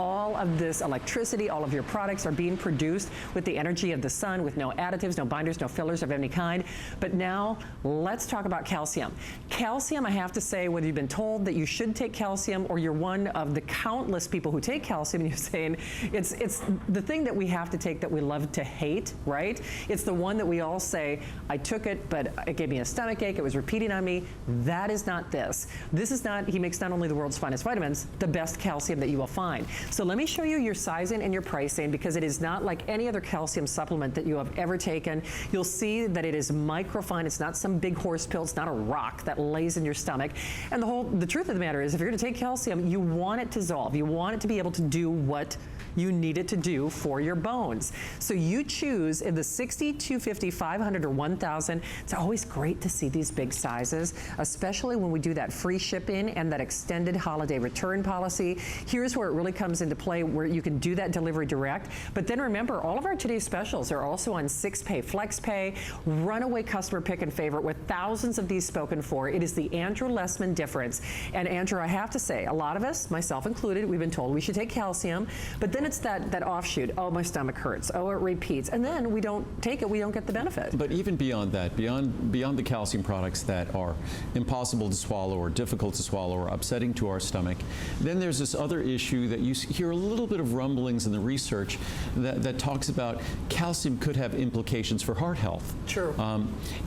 all of this electricity, all of your products are being produced with the energy of the sun, with no additives, no binders, no fillers of any kind. But now let's talk about calcium. Calcium, I have to say, whether you've been told that you should take calcium or you're one of the countless people who take calcium and you're saying it's the thing that we have to take that we love to hate, right? It's the one that we all say, I took it, but it gave me a stomach ache, it was repeating on me. That is not this. This is not, he makes not only the world's finest vitamins, the best calcium that you will find. So let me show you your sizing and your pricing, because it is not like any other calcium supplement that you have ever taken. You'll see that it is microfine. It's not some big horse pill. It's not a rock that lays in your stomach. And the truth of the matter is, if you're going to take calcium, you want it to dissolve. You want it to be able to do what you need it to do for your bones. So you choose in the 60, 250, 500, or 1,000. It's always great to see these big sizes, especially when we do that free shipping and that extended holiday return policy. Here's where it really comes into play, where you can do that delivery direct. But then remember, all of our today's specials are also on 6-pay, flex pay, runaway customer pick and favorite with thousands of these spoken for. It is the Andrew Lessman difference. And Andrew, I have to say, a lot of us, myself included, we've been told we should take calcium, but then it's that offshoot. Oh, my stomach hurts. Oh, it repeats. And then we don't take it, we don't get the benefit. But even beyond that, beyond the calcium products that are impossible to swallow or difficult to swallow or upsetting to our stomach, then there's this other issue that you hear a little bit of rumblings in the research that talks about calcium could have implications for heart health. True.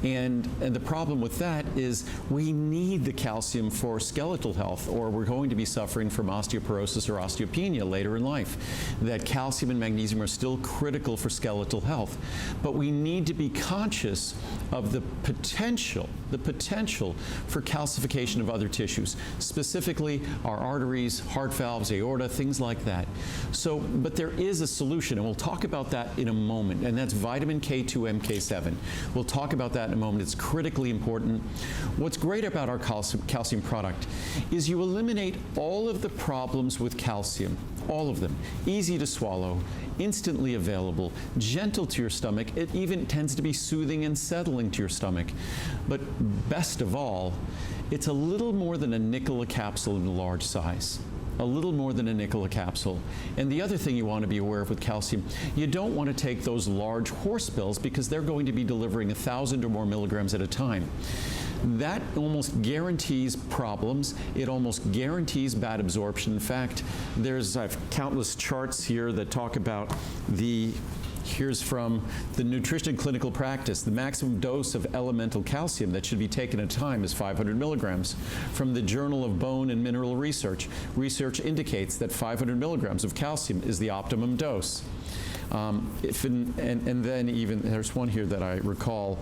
And the problem with that is we need the calcium for skeletal health, or we're going to be suffering from osteoporosis or osteopenia later in life. That calcium and magnesium are still critical for skeletal health. But we need to be conscious of the potential for calcification of other tissues, specifically our arteries, heart valves, aorta, things like that. So, but there is a solution, and we'll talk about that in a moment, and that's vitamin K2 MK7. We'll talk about that in a moment. It's critically important. What's great about our calcium product is you eliminate all of the problems with calcium, all of them. Easy to swallow, instantly available, gentle to your stomach. It even tends to be soothing and settling to your stomach. But best of all, it's a little more than a nickel a capsule in a large size. A little more than a nickel a capsule. And the other thing you want to be aware of with calcium, you don't want to take those large horse pills, because they're going to be delivering 1,000 or more milligrams at a time. That almost guarantees problems. It almost guarantees bad absorption. In fact, I have countless charts here that talk about here's from the Nutrition and Clinical Practice. The maximum dose of elemental calcium that should be taken at a time is 500 milligrams. From the Journal of Bone and Mineral Research, research indicates that 500 milligrams of calcium is the optimum dose. And then even, there's one here that I recall,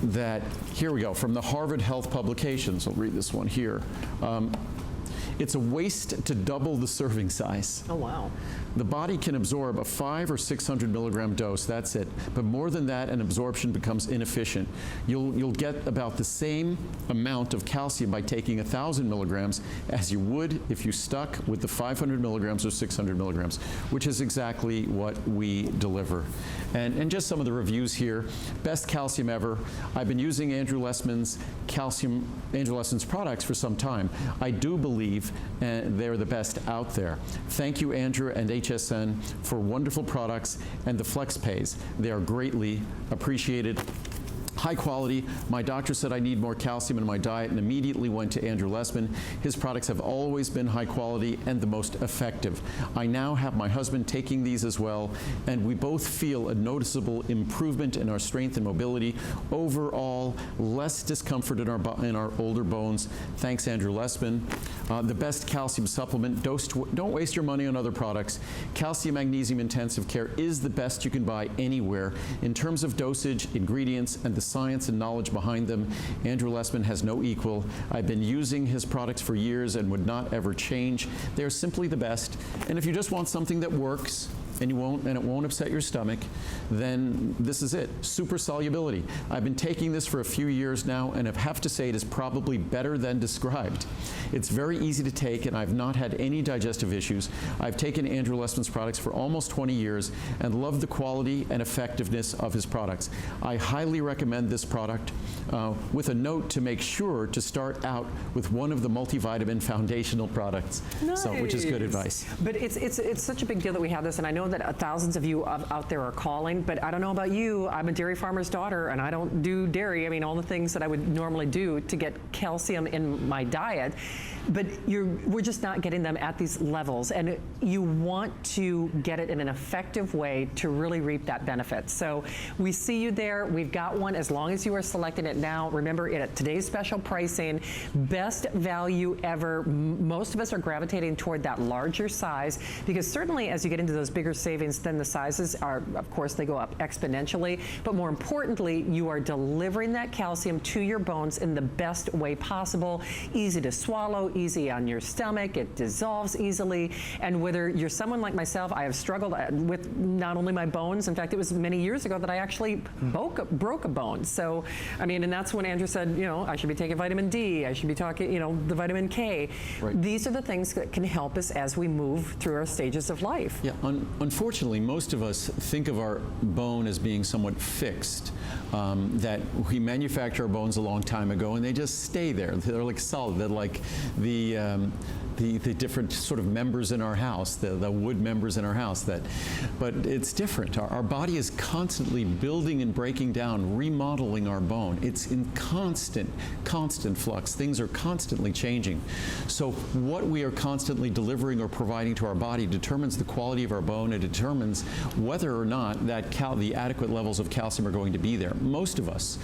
that, here we go, from the Harvard Health Publications, I'll read this one here. It's a waste to double the serving size. Oh, wow. The body can absorb a 500 or 600 milligram dose, that's it. But more than that, and absorption becomes inefficient. You'll get about the same amount of calcium by taking 1,000 milligrams as you would if you stuck with the 500 milligrams or 600 milligrams, which is exactly what we deliver. And just some of the reviews here. Best calcium ever. I've been using Andrew Lessman's products for some time. I do believe they're the best out there. Thank you, Andrew and HSN, for wonderful products and the flex pays. They are greatly appreciated. High quality. My doctor said I need more calcium in my diet and immediately went to Andrew Lessman. His products have always been high quality and the most effective. I now have my husband taking these as well, and we both feel a noticeable improvement in our strength and mobility. Overall, less discomfort in our older bones. Thanks, Andrew Lessman. The best calcium supplement. Don't waste your money on other products. Calcium Magnesium Intensive Care is the best you can buy anywhere. In terms of dosage, ingredients, and the science and knowledge behind them, Andrew Lessman has no equal. I've been using his products for years and would not ever change. They're simply the best. And if you just want something that works, and it won't upset your stomach, then this is it. Super solubility. I've been taking this for a few years now, and I have to say it is probably better than described. It's very easy to take, and I've not had any digestive issues. I've taken Andrew Lessman's products for almost 20 years and love the quality and effectiveness of his products. I highly recommend this product with a note to make sure to start out with one of the multivitamin foundational products, which is good advice. But it's such a big deal that we have this, and I know that thousands of you out there are calling, but I don't know about you. I'm a dairy farmer's daughter, and I don't do dairy. I mean, all the things that I would normally do to get calcium in my diet, but we're just not getting them at these levels, and you want to get it in an effective way to really reap that benefit. So we see you there. We've got one as long as you are selecting it now. Remember, at today's special pricing, best value ever. Most of us are gravitating toward that larger size because certainly as you get into those bigger savings, then the sizes are, of course, they go up exponentially. But more importantly, you are delivering that calcium to your bones in the best way possible. Easy to swallow, easy on your stomach, it dissolves easily. And whether you're someone like myself, I have struggled with not only my bones, in fact, it was many years ago that I actually broke a bone. So, I mean, and that's when Andrew said, you know, I should be taking vitamin D, I should be talking, you know, the vitamin K. Right. These are the things that can help us as we move through our stages of life. Yeah, unfortunately, most of us think of our bone as being somewhat fixed, that we manufacture our bones a long time ago and they just stay there. They're like solid. They're like the different sort of members in our house, the wood members in our house. But it's different. Our body is constantly building and breaking down, remodeling our bone. It's in constant flux. Things are constantly changing. So what we are constantly delivering or providing to our body determines the quality of our bone. It determines whether or not the adequate levels of calcium are going to be there. Most of us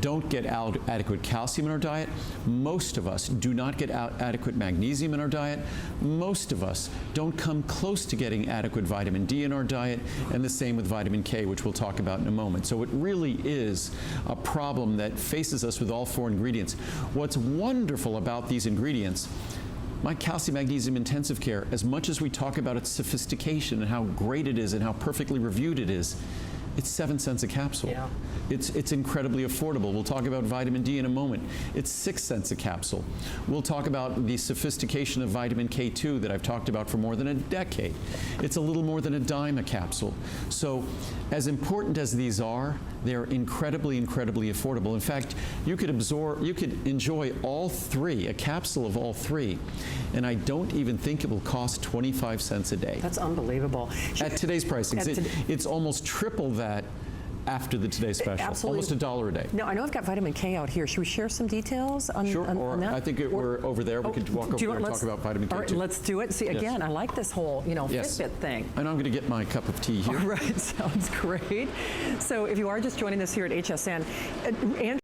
don't get adequate calcium in our diet. Most of us do not get adequate magnesium in our diet. Most of us don't come close to getting adequate vitamin D in our diet, and the same with vitamin K, which we'll talk about in a moment. So it really is a problem that faces us with all four ingredients. What's wonderful about these ingredients, my Calcium Magnesium Intensive Care, as much as we talk about its sophistication and how great it is and how perfectly reviewed it is, it's 7 cents a capsule. Yeah. It's incredibly affordable. We'll talk about vitamin D in a moment. It's 6 cents a capsule. We'll talk about the sophistication of vitamin K2 that I've talked about for more than a decade. It's a little more than a dime a capsule. So as important as these are, they're incredibly affordable. In fact, you could enjoy all three, a capsule of all three, and I don't even think it will cost 25 cents a day. That's unbelievable. At today's pricing, it's almost triple that after the Today Special. Absolutely. Almost $1 a day. No, I know I've got vitamin K out here. Should we share some details on, sure, on that? I think we're over there. We could walk over there and talk about vitamin K. All right, let's do it. See, again, I like this whole, Fitbit thing. And I'm going to get my cup of tea here. All right, sounds great. So if you are just joining us here at HSN, Andrew